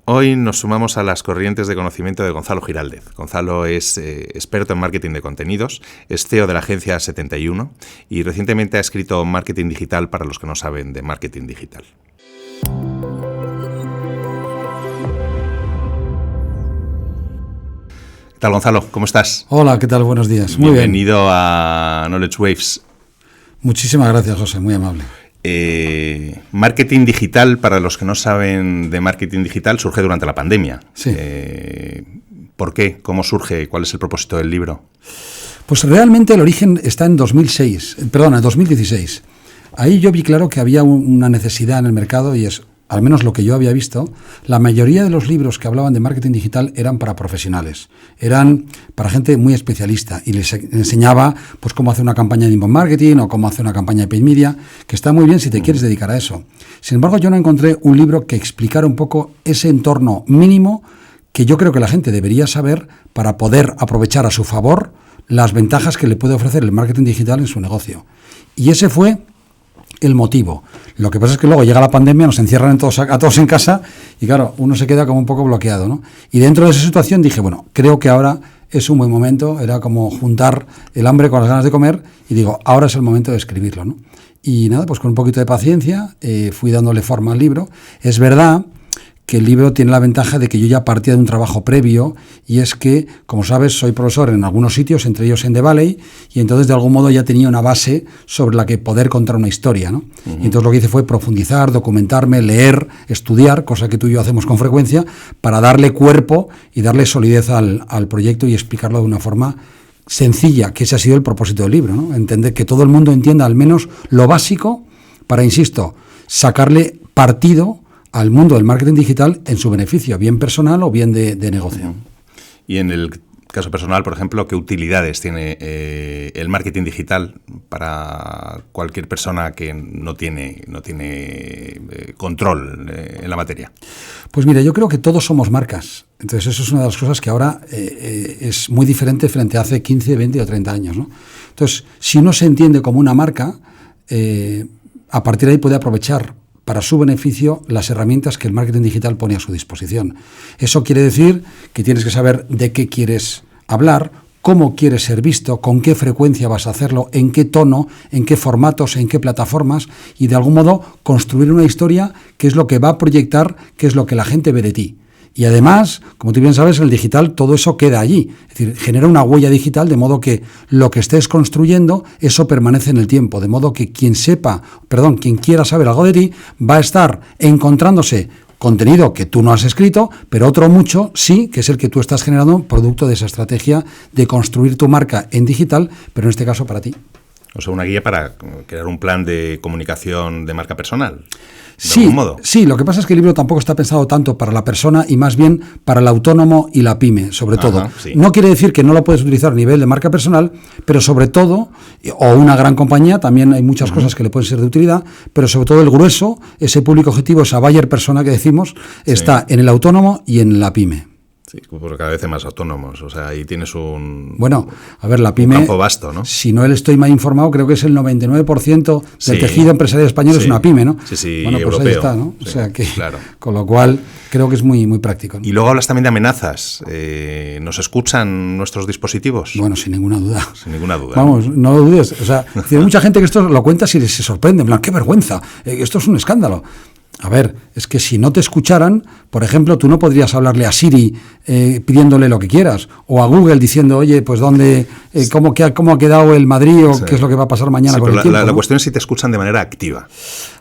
Hoy nos sumamos a las corrientes de conocimiento de Gonzalo Giraldez. Gonzalo es experto en marketing de contenidos, es CEO de la agencia 71 y recientemente ha escrito Marketing Digital para los que no saben de marketing digital. ¿Qué tal, Gonzalo? ¿Cómo estás? Hola, ¿qué tal? Buenos días. Muy bien. Bienvenido a Knowledge Waves. Muchísimas gracias, José, muy amable. Marketing digital, para los que no saben de marketing digital, surge durante la pandemia. Sí. ¿Por qué? ¿Cómo surge? ¿Cuál es el propósito del libro? Pues realmente el origen está en 2016. Ahí yo vi claro que había una necesidad en el mercado y es, al menos lo que yo había visto, la mayoría de los libros que hablaban de marketing digital eran para profesionales, eran para gente muy especialista y les enseñaba pues cómo hacer una campaña de inbound marketing o cómo hacer una campaña de paid media, que está muy bien si te quieres dedicar a eso. Sin embargo, yo no encontré un libro que explicara un poco ese entorno mínimo que yo creo que la gente debería saber para poder aprovechar a su favor las ventajas que le puede ofrecer el marketing digital en su negocio. Y ese fue el motivo. Lo que pasa es que luego llega la pandemia, nos encierran a todos en casa y claro, uno se queda como un poco bloqueado, ¿no? Y dentro de esa situación dije, bueno, creo que ahora es un buen momento, era como juntar el hambre con las ganas de comer y digo, ahora es el momento de escribirlo, ¿no? Y nada, pues con un poquito de paciencia fui dándole forma al libro. Es verdad que el libro tiene la ventaja de que yo ya partía de un trabajo previo y es que, como sabes, soy profesor en algunos sitios, entre ellos en The Valley, y entonces de algún modo ya tenía una base sobre la que poder contar una historia, ¿no? Uh-huh. Y entonces lo que hice fue profundizar, documentarme, leer, estudiar, cosa que tú y yo hacemos con frecuencia, para darle cuerpo y darle solidez al proyecto y explicarlo de una forma sencilla, que ese ha sido el propósito del libro, ¿no? Entender que todo el mundo entienda al menos lo básico para, insisto, sacarle partido al mundo del marketing digital en su beneficio, bien personal o bien de negocio. Y en el caso personal, por ejemplo, ¿qué utilidades tiene el marketing digital para cualquier persona que no tiene control en la materia? Pues mira, yo creo que todos somos marcas. Entonces eso es una de las cosas que ahora es muy diferente frente a hace 15, 20 o 30 años, ¿no? Entonces, si uno se entiende como una marca, a partir de ahí puede aprovechar para su beneficio las herramientas que el marketing digital pone a su disposición. Eso quiere decir que tienes que saber de qué quieres hablar, cómo quieres ser visto, con qué frecuencia vas a hacerlo, en qué tono, en qué formatos, en qué plataformas, y de algún modo construir una historia que es lo que va a proyectar, que es lo que la gente ve de ti. Y además, como tú bien sabes, en el digital todo eso queda allí. Es decir, genera una huella digital de modo que lo que estés construyendo, eso permanece en el tiempo. De modo que quien quiera saber algo de ti, va a estar encontrándose contenido que tú no has escrito, pero otro mucho sí, que es el que tú estás generando producto de esa estrategia de construir tu marca en digital, pero en este caso para ti. O sea, una guía para crear un plan de comunicación de marca personal. Sí, lo que pasa es que el libro tampoco está pensado tanto para la persona y más bien para el autónomo y la pyme, sobre todo. Sí. No quiere decir que no lo puedes utilizar a nivel de marca personal, pero sobre todo, o una gran compañía, también hay muchas cosas que le pueden ser de utilidad, pero sobre todo el grueso, ese público objetivo, esa buyer persona que decimos, está en el autónomo y en la pyme. Sí, porque cada vez hay más autónomos, o sea, ahí tienes la pyme, campo vasto, ¿no? Si no estoy mal informado, creo que es el 99% del tejido empresarial español es una pyme, ¿no? Sí, bueno, pues europeo. Ahí está, ¿no? Sí, o sea que, claro. Con lo cual, creo que es muy, muy práctico, ¿no? Y luego hablas también de amenazas. ¿Nos escuchan nuestros dispositivos? Bueno, sin ninguna duda. Sin ninguna duda. Vamos, no lo dudes. O sea, hay mucha gente que esto lo cuenta y se sorprende. En plan, ¡qué vergüenza! Esto es un escándalo. A ver, es que si no te escucharan, por ejemplo, tú no podrías hablarle a Siri pidiéndole lo que quieras, o a Google diciendo, oye, pues dónde, cómo ha quedado el Madrid, o qué es lo que va a pasar mañana con el tiempo. La cuestión es si te escuchan de manera activa.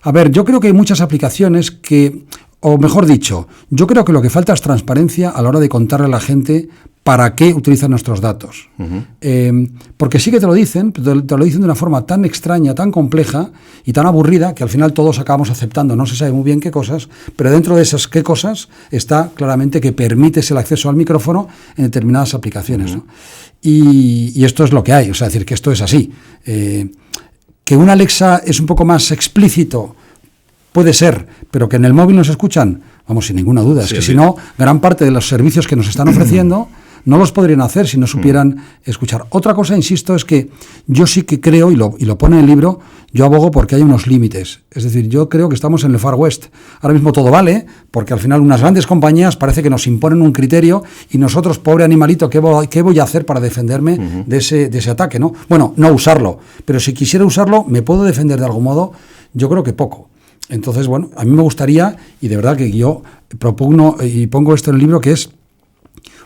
A ver, yo creo que hay muchas aplicaciones que, o mejor dicho, yo creo que lo que falta es transparencia a la hora de contarle a la gente para qué utilizan nuestros datos. Uh-huh. Porque sí que te lo dicen, pero te lo dicen de una forma tan extraña, tan compleja y tan aburrida que al final todos acabamos aceptando. No se sabe muy bien qué cosas, pero dentro de esas qué cosas está claramente que permites el acceso al micrófono en determinadas aplicaciones. Uh-huh. ¿No? Y esto es lo que hay, o sea, decir que esto es así. Que un Alexa es un poco más explícito, puede ser, pero que en el móvil nos escuchan, vamos, sin ninguna duda. Es que si no, gran parte de los servicios que nos están ofreciendo no los podrían hacer si no supieran escuchar. Otra cosa, insisto, es que yo sí que creo, y lo pone en el libro, yo abogo porque hay unos límites. Es decir, yo creo que estamos en el Far West. Ahora mismo todo vale, porque al final unas grandes compañías parece que nos imponen un criterio y nosotros, pobre animalito, ¿qué voy a hacer para defenderme de ese ataque, ¿no? Bueno, no usarlo, pero si quisiera usarlo, ¿me puedo defender de algún modo? Yo creo que poco. Entonces, bueno, a mí me gustaría, y de verdad que yo propugno y pongo esto en el libro, que es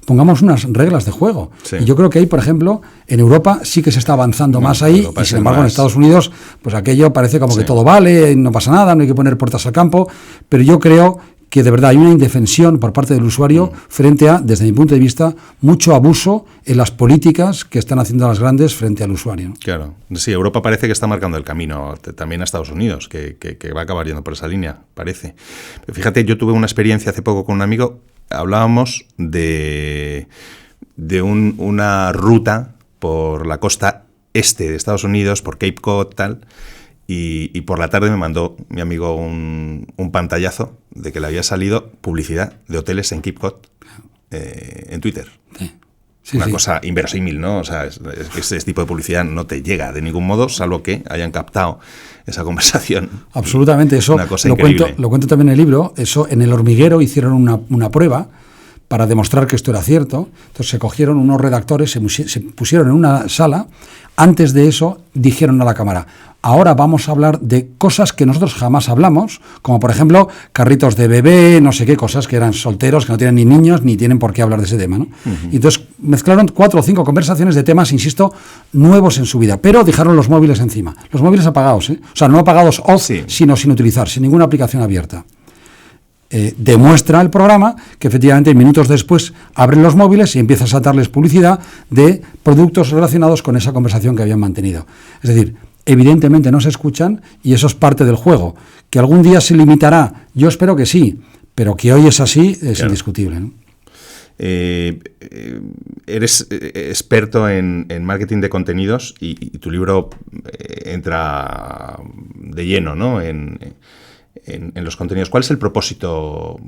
pongamos unas reglas de juego. Sí. Y yo creo que ahí, por ejemplo, en Europa sí que se está avanzando más ahí, y sin embargo en Estados Unidos, pues aquello parece como que todo vale, no pasa nada, no hay que poner puertas al campo, pero yo creo que de verdad hay una indefensión por parte del usuario frente a, desde mi punto de vista, mucho abuso en las políticas que están haciendo las grandes frente al usuario, ¿no? Claro, sí, Europa parece que está marcando el camino, también a Estados Unidos, que va a acabar yendo por esa línea, parece. Fíjate, yo tuve una experiencia hace poco con un amigo, hablábamos de una ruta por la costa este de Estados Unidos, por Cape Cod, tal. Y por la tarde me mandó mi amigo un pantallazo de que le había salido publicidad de hoteles en Cape Cod en Twitter. Sí, una cosa inverosímil, ¿no? O sea, es que ese tipo de publicidad no te llega de ningún modo, salvo que hayan captado esa conversación. Absolutamente, eso una cosa lo cuento también en el libro. Eso en El Hormiguero hicieron una prueba para demostrar que esto era cierto. Entonces se cogieron unos redactores, se pusieron en una sala. Antes de eso dijeron a la cámara: ahora vamos a hablar de cosas que nosotros jamás hablamos, como por ejemplo carritos de bebé, no sé qué cosas, que eran solteros, que no tienen ni niños, ni tienen por qué hablar de ese tema, ¿no? Y entonces mezclaron 4 o 5 conversaciones de temas, insisto, nuevos en su vida, pero dejaron los móviles encima. Los móviles apagados, ¿eh? O sea, no apagados off, sino sin utilizar, sin ninguna aplicación abierta. Demuestra el programa que efectivamente minutos después abren los móviles y empieza a saltarles publicidad de productos relacionados con esa conversación que habían mantenido. Es decir, evidentemente no se escuchan y eso es parte del juego. ¿Que algún día se limitará? Yo espero que sí, pero que hoy es así es indiscutible, ¿no? Eres experto en marketing de contenidos y tu libro entra de lleno, ¿no? en los contenidos. ¿Cuál es el propósito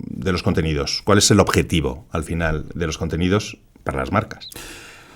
de los contenidos? ¿Cuál es el objetivo, al final, de los contenidos para las marcas?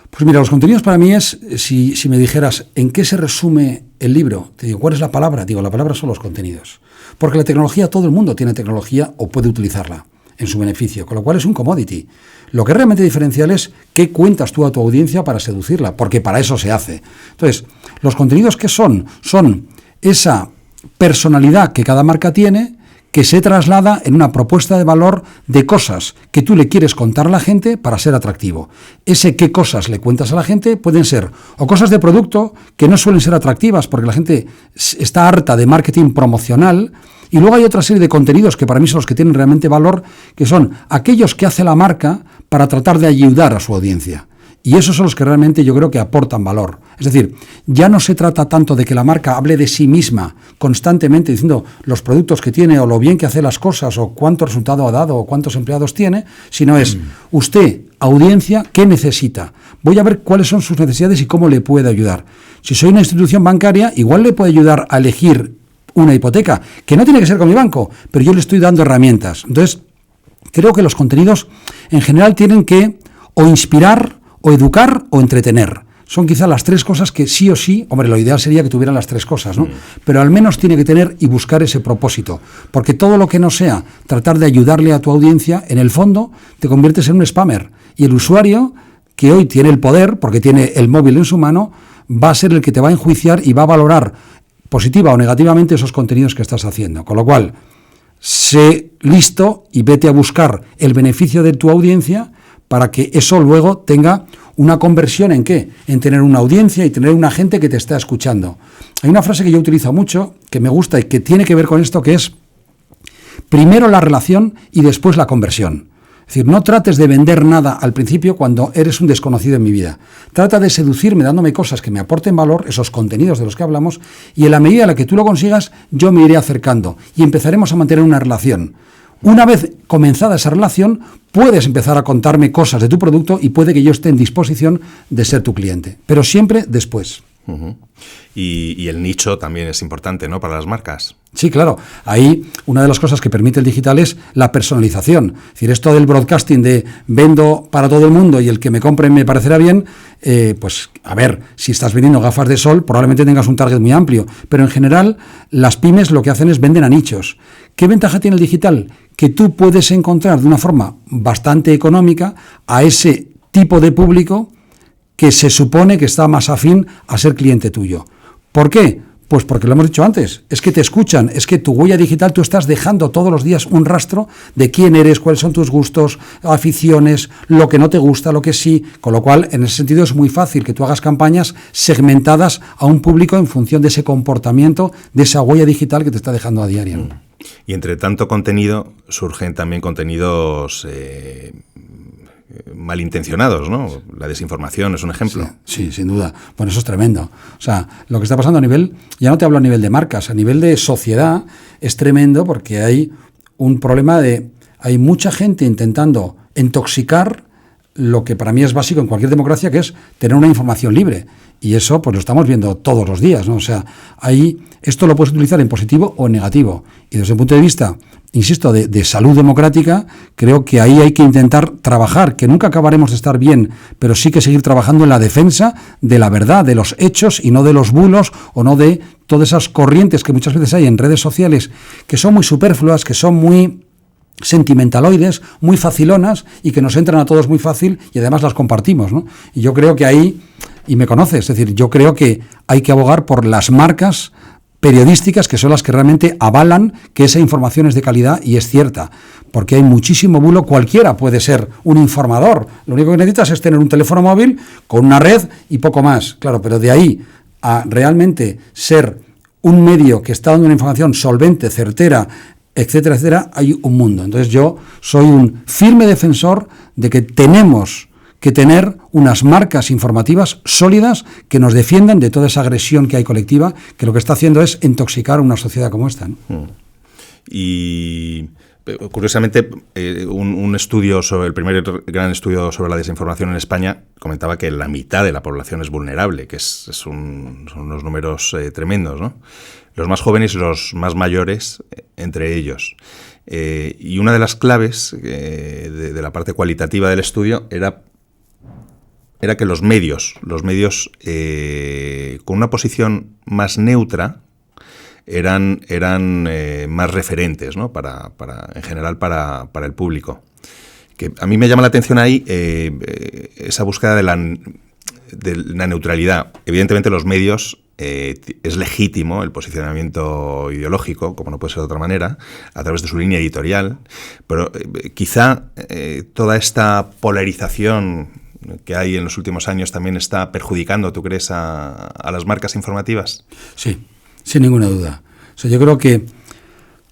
Pues mira, los contenidos para mí es, si me dijeras, ¿en qué se resume el libro? Te digo, ¿cuál es la palabra? Digo, la palabra son los contenidos. Porque la tecnología, todo el mundo tiene tecnología o puede utilizarla en su beneficio, con lo cual es un commodity. Lo que es realmente diferencial es qué cuentas tú a tu audiencia para seducirla, porque para eso se hace. Entonces, los contenidos, ¿qué son? Son esa personalidad que cada marca tiene, que se traslada en una propuesta de valor de cosas que tú le quieres contar a la gente para ser atractivo. Ese qué cosas le cuentas a la gente pueden ser o cosas de producto que no suelen ser atractivas porque la gente está harta de marketing promocional, y luego hay otra serie de contenidos que para mí son los que tienen realmente valor, que son aquellos que hace la marca para tratar de ayudar a su audiencia. Y esos son los que realmente yo creo que aportan valor. Es decir, ya no se trata tanto de que la marca hable de sí misma constantemente diciendo los productos que tiene o lo bien que hace las cosas o cuánto resultado ha dado o cuántos empleados tiene, sino es usted, audiencia, ¿qué necesita? Voy a ver cuáles son sus necesidades y cómo le puede ayudar. Si soy una institución bancaria, igual le puede ayudar a elegir una hipoteca, que no tiene que ser con mi banco, pero yo le estoy dando herramientas. Entonces, creo que los contenidos en general tienen que o inspirar, o educar o entretener. Son quizá las 3 cosas que sí o sí, hombre, lo ideal sería que tuvieran las 3 cosas, ¿no? Pero al menos tiene que tener y buscar ese propósito. Porque todo lo que no sea tratar de ayudarle a tu audiencia, en el fondo te conviertes en un spammer. Y el usuario, que hoy tiene el poder, porque tiene el móvil en su mano, va a ser el que te va a enjuiciar y va a valorar positiva o negativamente esos contenidos que estás haciendo. Con lo cual, sé listo y vete a buscar el beneficio de tu audiencia para que eso luego tenga una conversión ¿en qué? En tener una audiencia y tener una gente que te está escuchando. Hay una frase que yo utilizo mucho, que me gusta y que tiene que ver con esto, que es primero la relación y después la conversión. Es decir, no trates de vender nada al principio cuando eres un desconocido en mi vida. Trata de seducirme dándome cosas que me aporten valor, esos contenidos de los que hablamos, y en la medida en la que tú lo consigas, yo me iré acercando y empezaremos a mantener una relación. Una vez comenzada esa relación, puedes empezar a contarme cosas de tu producto y puede que yo esté en disposición de ser tu cliente, pero siempre después. Uh-huh. Y el nicho también es importante, ¿no?, para las marcas. Sí, claro. Ahí una de las cosas que permite el digital es la personalización. Es decir, esto del broadcasting de vendo para todo el mundo y el que me compre me parecerá bien, pues a ver, si estás vendiendo gafas de sol probablemente tengas un target muy amplio, pero en general las pymes lo que hacen es venden a nichos. ¿Qué ventaja tiene el digital? Que tú puedes encontrar de una forma bastante económica a ese tipo de público que se supone que está más afín a ser cliente tuyo. ¿Por qué? Pues porque lo hemos dicho antes, es que te escuchan, es que tu huella digital, tú estás dejando todos los días un rastro de quién eres, cuáles son tus gustos, aficiones, lo que no te gusta, lo que sí, con lo cual en ese sentido es muy fácil que tú hagas campañas segmentadas a un público en función de ese comportamiento, de esa huella digital que te está dejando a diario, ¿no? Y entre tanto contenido surgen también contenidos malintencionados, ¿no? La desinformación es un ejemplo. Sí, sin duda. Bueno, eso es tremendo. O sea, lo que está pasando a nivel, ya no te hablo a nivel de marcas, a nivel de sociedad es tremendo porque hay un problema hay mucha gente intentando intoxicar lo que para mí es básico en cualquier democracia, que es tener una información libre. Y eso pues lo estamos viendo todos los días, ¿no? O sea, ahí esto lo puedes utilizar en positivo o en negativo. Y desde el punto de vista, insisto, de salud democrática, creo que ahí hay que intentar trabajar, que nunca acabaremos de estar bien, pero sí que seguir trabajando en la defensa de la verdad, de los hechos y no de los bulos o no de todas esas corrientes que muchas veces hay en redes sociales que son muy superfluas, que son muy sentimentaloides, muy facilonas y que nos entran a todos muy fácil y además las compartimos, ¿no? Y yo creo que ahí, y me conoces, es decir, yo creo que hay que abogar por las marcas periodísticas que son las que realmente avalan que esa información es de calidad y es cierta, porque hay muchísimo bulo. Cualquiera puede ser un informador, lo único que necesitas es tener un teléfono móvil con una red y poco más, claro, pero de ahí a realmente ser un medio que está dando una información solvente, certera, etcétera, etcétera, hay un mundo. Entonces yo soy un firme defensor de que tenemos que tener unas marcas informativas sólidas que nos defiendan de toda esa agresión que hay colectiva, que lo que está haciendo es intoxicar una sociedad como esta, ¿no? Y curiosamente, un estudio el primer gran estudio sobre la desinformación en España comentaba que la mitad de la población es vulnerable, que son unos números tremendos, ¿no? Los más jóvenes y los más mayores entre ellos. Y una de las claves de la parte cualitativa del estudio era que los medios con una posición más neutra eran más referentes, ¿no?, en general para el público. Que a mí me llama la atención ahí esa búsqueda de la neutralidad. Evidentemente los medios, es legítimo el posicionamiento ideológico, como no puede ser de otra manera, a través de su línea editorial, pero quizá toda esta polarización que hay en los últimos años también está perjudicando, ¿tú crees, a las marcas informativas? Sí, sin ninguna duda. O sea, yo creo que,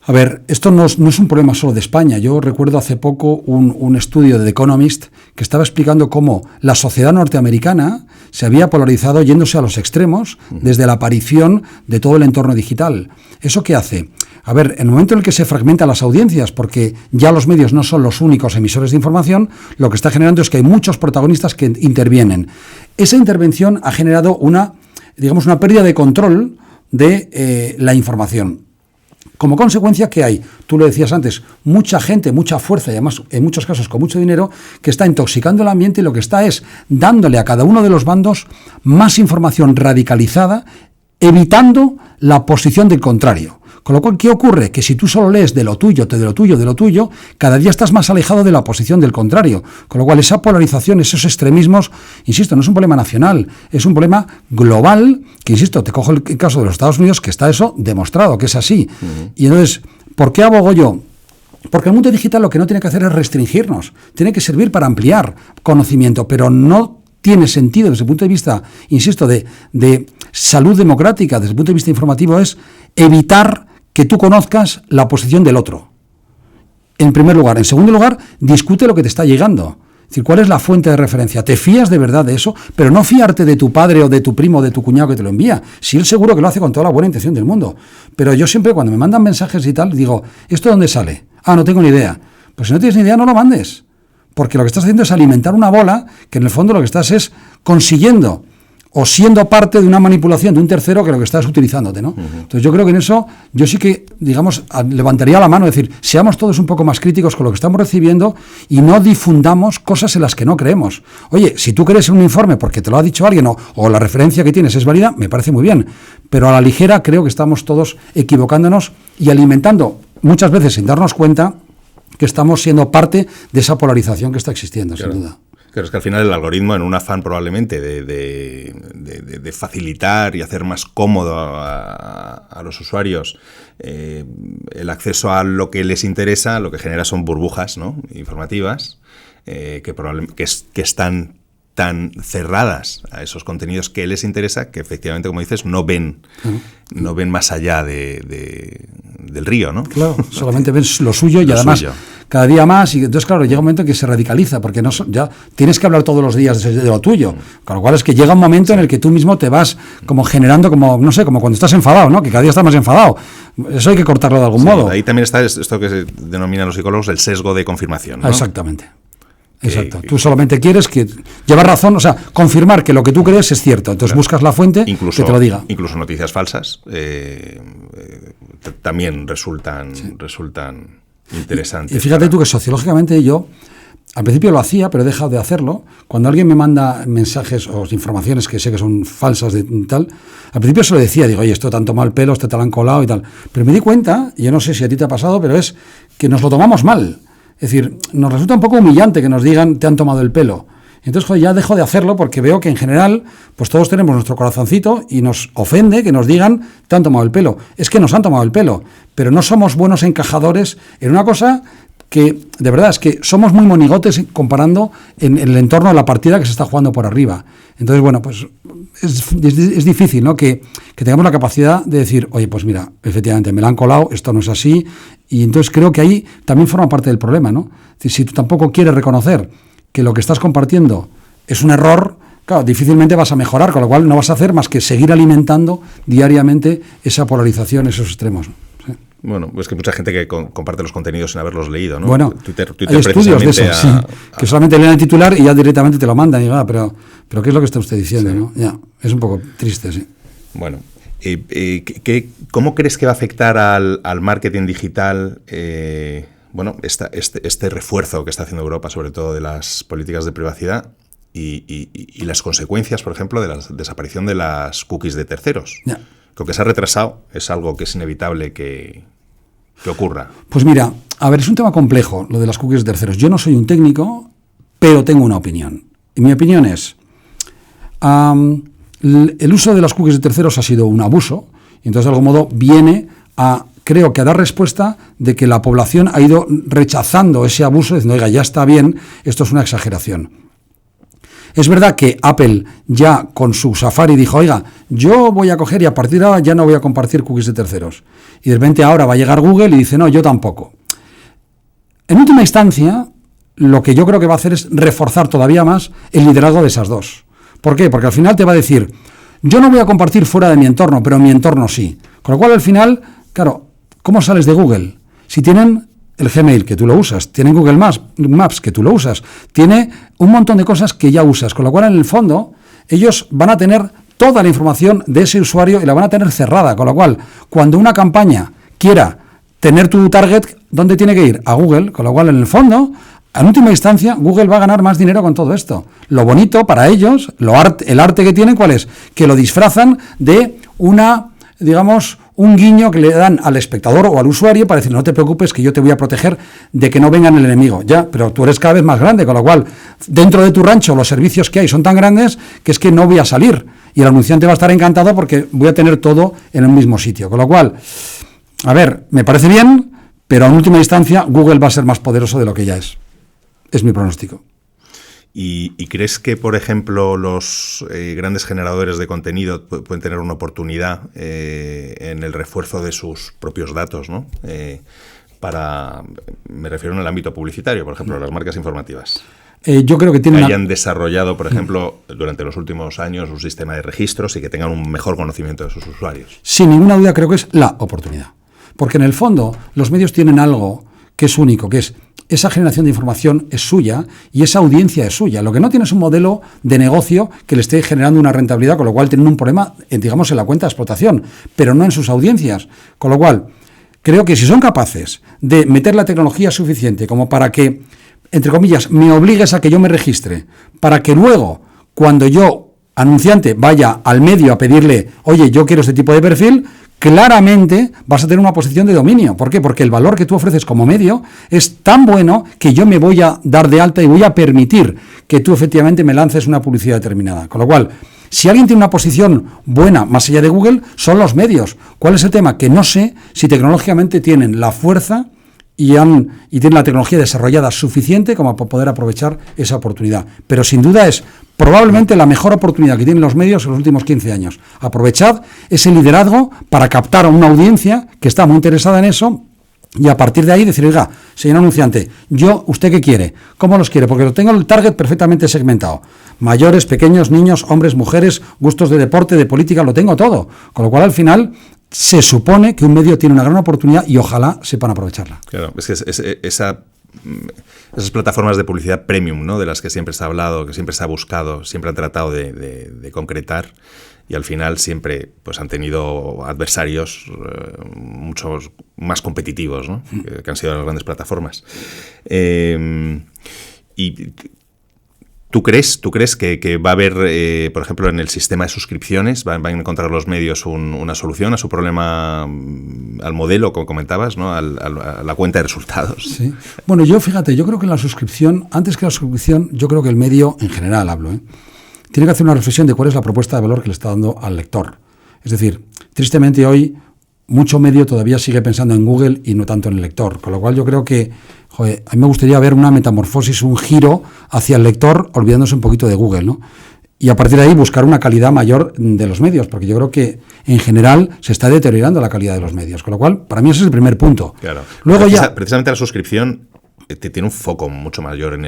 a ver, esto no es un problema solo de España. Yo recuerdo hace poco un estudio de The Economist que estaba explicando cómo la sociedad norteamericana se había polarizado yéndose a los extremos desde la aparición de todo el entorno digital. ¿Eso qué hace? A ver, en el momento en el que se fragmentan las audiencias, porque ya los medios no son los únicos emisores de información, lo que está generando es que hay muchos protagonistas que intervienen. Esa intervención ha generado una pérdida de control de la información. Como consecuencia, ¿qué hay? Tú lo decías antes, mucha gente, mucha fuerza y además en muchos casos con mucho dinero que está intoxicando el ambiente y lo que está es dándole a cada uno de los bandos más información radicalizada, evitando la posición del contrario. Con lo cual, ¿qué ocurre? Que si tú solo lees de lo tuyo, cada día estás más alejado de la posición del contrario. Con lo cual, esa polarización, esos extremismos, insisto, no es un problema nacional, es un problema global, que insisto, te cojo el caso de los Estados Unidos, que está eso demostrado, que es así. Y entonces, ¿por qué abogo yo? Porque el mundo digital lo que no tiene que hacer es restringirnos, tiene que servir para ampliar conocimiento, pero no tiene sentido desde el punto de vista, insisto, de salud democrática, desde el punto de vista informativo, es evitar que tú conozcas la posición del otro. En primer lugar. En segundo lugar, discute lo que te está llegando. Es decir, ¿cuál es la fuente de referencia? ¿Te fías de verdad de eso? Pero no fiarte de tu padre o de tu primo o de tu cuñado que te lo envía. Si él seguro que lo hace con toda la buena intención del mundo. Pero yo siempre cuando me mandan mensajes y tal, digo, ¿esto dónde sale? Ah, no tengo ni idea. Pues si no tienes ni idea, no lo mandes. Porque lo que estás haciendo es alimentar una bola que en el fondo lo que estás es consiguiendo o siendo parte de una manipulación de un tercero que lo que está es utilizándote, ¿no? Entonces yo creo que en eso yo sí que, digamos, levantaría la mano, es decir, seamos todos un poco más críticos con lo que estamos recibiendo y no difundamos cosas en las que no creemos. Oye, si tú crees en un informe porque te lo ha dicho alguien o la referencia que tienes es válida, me parece muy bien, pero a la ligera creo que estamos todos equivocándonos y alimentando, muchas veces sin darnos cuenta, que estamos siendo parte de esa polarización que está existiendo, claro. Sin duda. Claro, es que al final el algoritmo, en un afán probablemente de facilitar y hacer más cómodo a los usuarios el acceso a lo que les interesa, lo que genera son burbujas, ¿no?, informativas que están tan cerradas a esos contenidos que les interesa que efectivamente, como dices, no ven más allá del río, ¿no? Claro, solamente ven lo suyo y además cada día más, y entonces claro, llega un momento en que se radicaliza porque ya tienes que hablar todos los días de lo tuyo, con lo cual es que llega un momento en el que tú mismo te vas como generando como, no sé, como cuando estás enfadado, ¿no?, que cada día estás más enfadado. Eso hay que cortarlo de algún modo. Ahí también está esto que se denominan los psicólogos el sesgo de confirmación, ¿no? Exactamente. Exacto. Tú solamente quieres llevar razón, o sea, confirmar que lo que tú crees es cierto. Entonces buscas la fuente que te lo diga. Incluso noticias falsas también resultan interesantes. Y fíjate tú que sociológicamente yo al principio lo hacía, pero he dejado de hacerlo. Cuando alguien me manda mensajes o informaciones que sé que son falsas de tal, al principio se lo decía, digo, oye, esto te han tomado el pelo, esto te lo han colado y tal. Pero me di cuenta, y yo no sé si a ti te ha pasado, pero es que nos lo tomamos mal. Es decir, nos resulta un poco humillante que nos digan te han tomado el pelo. Entonces, joder, ya dejo de hacerlo porque veo que en general, pues todos tenemos nuestro corazoncito y nos ofende que nos digan te han tomado el pelo. Es que nos han tomado el pelo, pero no somos buenos encajadores en una cosa que, de verdad, es que somos muy monigotes comparando en el entorno de la partida que se está jugando por arriba. Entonces, bueno, pues es difícil, ¿no?, que tengamos la capacidad de decir, oye, pues mira, efectivamente, me la han colado, esto no es así, y entonces creo que ahí también forma parte del problema, ¿no? Es decir, si tú tampoco quieres reconocer que lo que estás compartiendo es un error, claro, difícilmente vas a mejorar, con lo cual no vas a hacer más que seguir alimentando diariamente esa polarización, esos extremos. Sí. Bueno, es que mucha gente que comparte los contenidos sin haberlos leído, ¿no? Bueno, Twitter hay estudios de eso, sí, que solamente leen el titular y ya directamente te lo mandan. Y digo, pero ¿qué es lo que está usted diciendo? Sí. ¿No? Ya, es un poco triste, sí. Bueno, ¿cómo crees que va a afectar al marketing digital este refuerzo que está haciendo Europa, sobre todo de las políticas de privacidad y las consecuencias, por ejemplo, de la desaparición de las cookies de terceros? Ya. Lo que se ha retrasado es algo que es inevitable que ocurra. Pues mira, a ver, es un tema complejo lo de las cookies de terceros. Yo no soy un técnico, pero tengo una opinión. Y mi opinión es, el uso de las cookies de terceros ha sido un abuso, y entonces de algún modo viene creo que a dar respuesta de que la población ha ido rechazando ese abuso, diciendo, oiga, ya está bien, esto es una exageración. Es verdad que Apple ya con su Safari dijo, oiga, yo voy a coger y a partir de ahora ya no voy a compartir cookies de terceros. Y de repente ahora va a llegar Google y dice, no, yo tampoco. En última instancia, lo que yo creo que va a hacer es reforzar todavía más el liderazgo de esas dos. ¿Por qué? Porque al final te va a decir, yo no voy a compartir fuera de mi entorno, pero en mi entorno sí. Con lo cual al final, claro, ¿cómo sales de Google? Si tienen el Gmail, que tú lo usas, tienen Google Maps, que tú lo usas, tiene un montón de cosas que ya usas, con lo cual en el fondo ellos van a tener toda la información de ese usuario y la van a tener cerrada, con lo cual cuando una campaña quiera tener tu target, ¿dónde tiene que ir? A Google, con lo cual en el fondo, en última instancia, Google va a ganar más dinero con todo esto. Lo bonito para ellos, el arte que tienen, ¿cuál es? Que lo disfrazan de un guiño que le dan al espectador o al usuario para decir, no te preocupes que yo te voy a proteger de que no vengan el enemigo. Ya, pero tú eres cada vez más grande, con lo cual, dentro de tu rancho los servicios que hay son tan grandes que es que no voy a salir. Y el anunciante va a estar encantado porque voy a tener todo en el mismo sitio. Con lo cual, a ver, me parece bien, pero en última instancia Google va a ser más poderoso de lo que ya es. Es mi pronóstico. ¿Y crees que, por ejemplo, los grandes generadores de contenido pueden tener una oportunidad en el refuerzo de sus propios datos, ¿no? Me refiero en el ámbito publicitario, por ejemplo, las marcas informativas. Yo creo que tienen hayan desarrollado, por ejemplo, durante los últimos años un sistema de registros y que tengan un mejor conocimiento de sus usuarios. Sin ninguna duda creo que es la oportunidad. Porque en el fondo los medios tienen algo que es único, que es esa generación de información es suya y esa audiencia es suya. Lo que no tiene es un modelo de negocio que le esté generando una rentabilidad, con lo cual tienen un problema, digamos, en la cuenta de explotación, pero no en sus audiencias. Con lo cual, creo que si son capaces de meter la tecnología suficiente como para que, entre comillas, me obligues a que yo me registre, para que luego, cuando yo, anunciante, vaya al medio a pedirle, oye, yo quiero este tipo de perfil, claramente vas a tener una posición de dominio. ¿Por qué? Porque el valor que tú ofreces como medio es tan bueno que yo me voy a dar de alta y voy a permitir que tú efectivamente me lances una publicidad determinada. Con lo cual, si alguien tiene una posición buena más allá de Google, son los medios. ¿Cuál es el tema? Que no sé si tecnológicamente tienen la fuerza y tienen la tecnología desarrollada suficiente como para poder aprovechar esa oportunidad. Pero sin duda es probablemente la mejor oportunidad que tienen los medios en los últimos 15 años. Aprovechad ese liderazgo para captar a una audiencia que está muy interesada en eso y a partir de ahí decir, oiga, señor anunciante, ¿usted qué quiere? ¿Cómo los quiere? Porque lo tengo el target perfectamente segmentado. Mayores, pequeños, niños, hombres, mujeres, gustos de deporte, de política, lo tengo todo. Con lo cual al final se supone que un medio tiene una gran oportunidad y ojalá sepan aprovecharla. Claro, es que esas plataformas de publicidad premium, ¿no?, de las que siempre se ha hablado, que siempre se ha buscado, siempre han tratado de concretar y al final siempre pues han tenido adversarios muchos más competitivos, ¿no?, que han sido las grandes plataformas. Y ¿Tú crees que va a haber, por ejemplo, en el sistema de suscripciones, van a encontrar los medios una solución a su problema, al modelo, como comentabas, ¿no?, a la cuenta de resultados? Sí. Bueno, yo creo que la suscripción, antes que la suscripción, yo creo que el medio, en general hablo, tiene que hacer una reflexión de cuál es la propuesta de valor que le está dando al lector. Es decir, tristemente hoy mucho medio todavía sigue pensando en Google y no tanto en el lector, con lo cual yo creo que a mí me gustaría ver una metamorfosis, un giro hacia el lector, olvidándose un poquito de Google, ¿no? Y a partir de ahí buscar una calidad mayor de los medios, porque yo creo que en general se está deteriorando la calidad de los medios, con lo cual para mí ese es el primer punto. Claro. Luego precisamente la suscripción tiene un foco mucho mayor en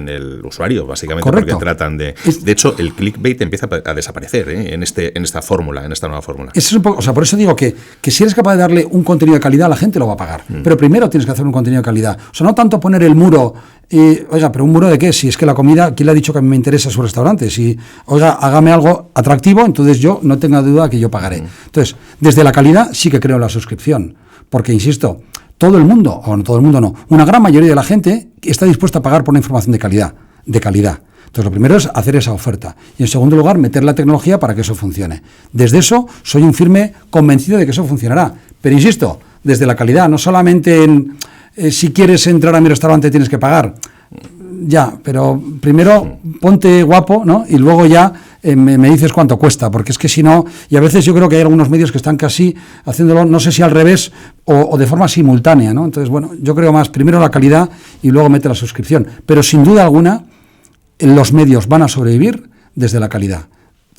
el usuario, básicamente. Correcto. Porque tratan de hecho, el clickbait empieza a desaparecer en esta fórmula, en esta nueva fórmula. Eso es un poco, por eso digo que si eres capaz de darle un contenido de calidad, la gente lo va a pagar. Pero primero tienes que hacer un contenido de calidad. O sea, no tanto poner el muro, oiga, pero ¿un muro de qué? Si es que la comida, ¿quién le ha dicho que a mí me interesa su restaurante? Si, oiga, hágame algo atractivo, entonces yo no tenga duda que yo pagaré. Entonces, desde la calidad sí que creo en la suscripción. Porque, insisto, todo el mundo, o no todo el mundo no, una gran mayoría de la gente está dispuesta a pagar por una información de calidad. Entonces, lo primero es hacer esa oferta. Y en segundo lugar, meter la tecnología para que eso funcione. Desde eso, soy un firme convencido de que eso funcionará. Pero insisto, desde la calidad, no solamente en si quieres entrar a mi restaurante tienes que pagar. Ya, pero primero ponte guapo, ¿no? Y luego ya me dices cuánto cuesta, porque es que si no, y a veces yo creo que hay algunos medios que están casi haciéndolo, no sé si al revés o de forma simultánea, ¿no? Entonces, bueno, yo creo más primero la calidad y luego mete la suscripción. Pero sin duda alguna, los medios van a sobrevivir desde la calidad.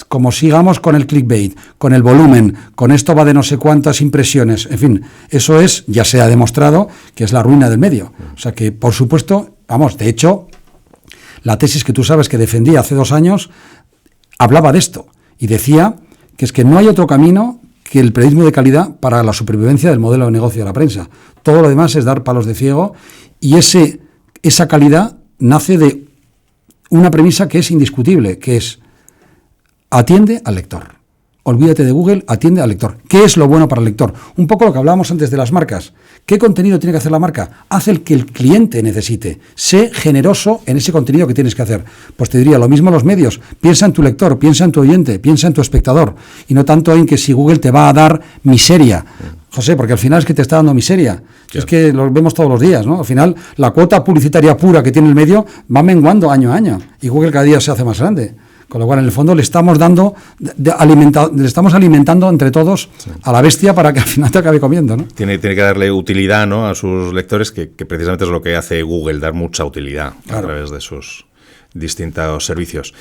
Como sigamos con el clickbait, con el volumen, con esto va de no sé cuántas impresiones, en fin, eso ya se ha demostrado que es la ruina del medio. O sea que, por supuesto, de hecho, la tesis que tú sabes que defendí hace 2 años hablaba de esto y decía que es que no hay otro camino que el periodismo de calidad para la supervivencia del modelo de negocio de la prensa. Todo lo demás es dar palos de ciego y esa calidad nace de una premisa que es indiscutible, que es atiende al lector. Olvídate de Google, atiende al lector. ¿Qué es lo bueno para el lector? Un poco lo que hablábamos antes de las marcas. ¿Qué contenido tiene que hacer la marca? Haz el que el cliente necesite. Sé generoso en ese contenido que tienes que hacer. Pues te diría lo mismo los medios. Piensa en tu lector, piensa en tu oyente, piensa en tu espectador. Y no tanto en que si Google te va a dar miseria. José, porque al final es que te está dando miseria. Claro. Es que lo vemos todos los días, ¿no? Al final, la cuota publicitaria pura que tiene el medio va menguando año a año. Y Google cada día se hace más grande. Con lo cual, en el fondo, le estamos alimentando entre todos a la bestia para que al final te acabe comiendo, ¿no? Tiene que darle utilidad, ¿no?, a sus lectores, que precisamente es lo que hace Google, dar mucha utilidad a través de sus distintos servicios.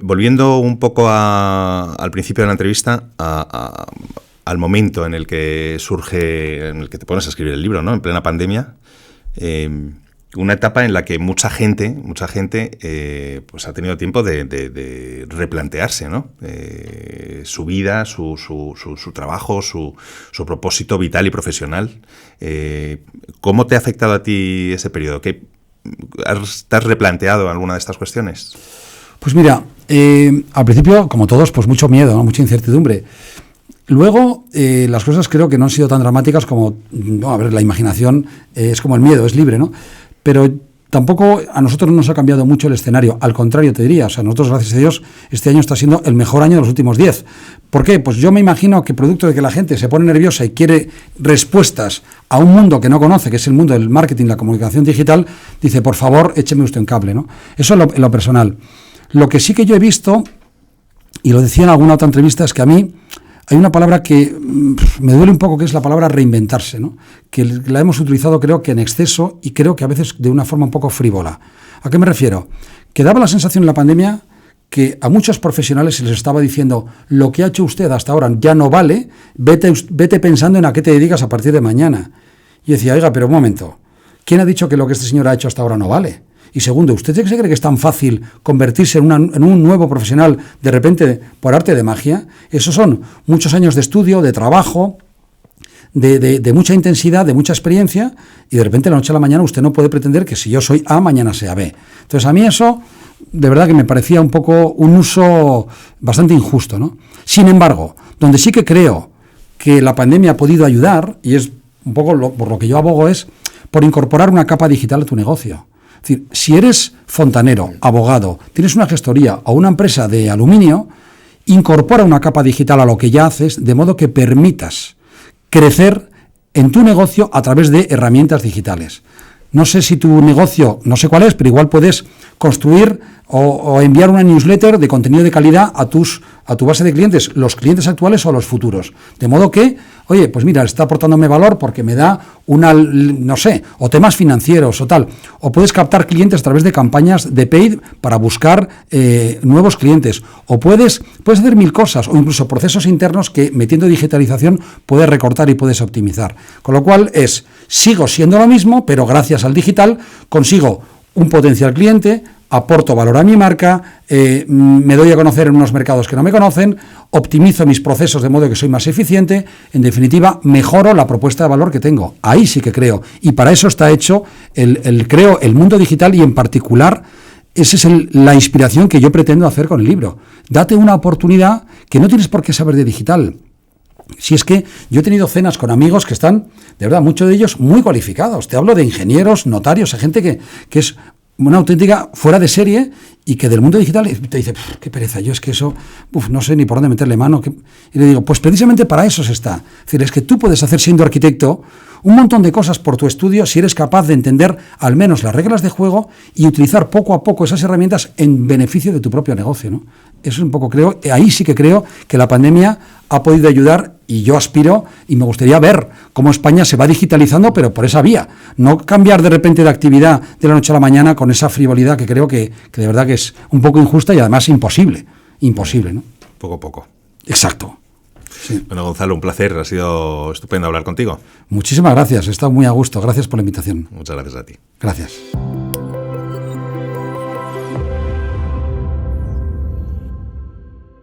Volviendo un poco al principio de la entrevista, al momento en el que te pones a escribir el libro, ¿no?, en plena pandemia, una etapa en la que mucha gente pues ha tenido tiempo de replantearse, ¿no?, su vida, su trabajo, su propósito vital y profesional. ¿Cómo te ha afectado a ti ese periodo? ¿te has replanteado alguna de estas cuestiones? Pues mira, al principio, como todos, pues mucho miedo, ¿no? Mucha incertidumbre. Luego, las cosas creo que no han sido tan dramáticas como, no, a ver, la imaginación es como el miedo, es libre, ¿no? Pero tampoco a nosotros no nos ha cambiado mucho el escenario. Al contrario, te diría, o sea, nosotros, gracias a Dios, este año está siendo el mejor año de los últimos 10. ¿Por qué? Pues yo me imagino que producto de que la gente se pone nerviosa y quiere respuestas a un mundo que no conoce, que es el mundo del marketing, la comunicación digital, dice, por favor, écheme usted un cable, ¿no? Eso en lo personal. Lo que sí que yo he visto, y lo decía en alguna otra entrevista, es que a mí hay una palabra que me duele un poco, que es la palabra reinventarse, ¿no? Que la hemos utilizado creo que en exceso y creo que a veces de una forma un poco frívola. ¿A qué me refiero? Que daba la sensación en la pandemia que a muchos profesionales se les estaba diciendo, lo que ha hecho usted hasta ahora ya no vale, vete pensando en a qué te dedicas a partir de mañana. Y decía, oiga, pero un momento, ¿quién ha dicho que lo que este señor ha hecho hasta ahora no vale? Y segundo, ¿usted se cree que es tan fácil convertirse en un nuevo profesional de repente por arte de magia? Esos son muchos años de estudio, de trabajo, de mucha intensidad, de mucha experiencia, y de repente de la noche a la mañana usted no puede pretender que si yo soy A, mañana sea B. Entonces a mí eso, de verdad que me parecía un poco un uso bastante injusto, ¿no? Sin embargo, donde sí que creo que la pandemia ha podido ayudar, y es un poco por lo que yo abogo, es por incorporar una capa digital a tu negocio. Es decir, si eres fontanero, abogado, tienes una gestoría o una empresa de aluminio, incorpora una capa digital a lo que ya haces, de modo que permitas crecer en tu negocio a través de herramientas digitales. No sé si tu negocio, no sé cuál es, pero igual puedes construir o enviar una newsletter de contenido de calidad a tu base de clientes, los clientes actuales o los futuros. De modo que, oye, pues mira, está aportándome valor porque me da no sé, o temas financieros o tal. O puedes captar clientes a través de campañas de paid para buscar nuevos clientes. O puedes hacer mil cosas, o incluso procesos internos que metiendo digitalización puedes recortar y puedes optimizar. Con lo cual sigo siendo lo mismo, pero gracias al digital consigo un potencial cliente, aporto valor a mi marca, me doy a conocer en unos mercados que no me conocen, optimizo mis procesos de modo que soy más eficiente, en definitiva, mejoro la propuesta de valor que tengo. Ahí sí que creo. Y para eso está hecho el mundo digital, y en particular, esa es la inspiración que yo pretendo hacer con el libro. Date una oportunidad que no tienes por qué saber de digital. Si es que yo he tenido cenas con amigos que están, de verdad, muchos de ellos muy cualificados. Te hablo de ingenieros, notarios, gente que es una auténtica fuera de serie y que del mundo digital te dice, qué pereza, yo es que eso, no sé ni por dónde meterle mano. Y le digo, pues precisamente para eso se está. Es decir, es que tú puedes hacer, siendo arquitecto, un montón de cosas por tu estudio si eres capaz de entender al menos las reglas de juego y utilizar poco a poco esas herramientas en beneficio de tu propio negocio, ¿no? Eso es un poco, creo, ahí sí que creo que la pandemia ha podido ayudar, y yo aspiro y me gustaría ver cómo España se va digitalizando, pero por esa vía. No cambiar de repente de actividad de la noche a la mañana con esa frivolidad que creo que de verdad que es un poco injusta y además imposible. Imposible, ¿no? Poco a poco. Exacto. Sí. Bueno, Gonzalo, un placer. Ha sido estupendo hablar contigo. Muchísimas gracias. He estado muy a gusto. Gracias por la invitación. Muchas gracias a ti. Gracias.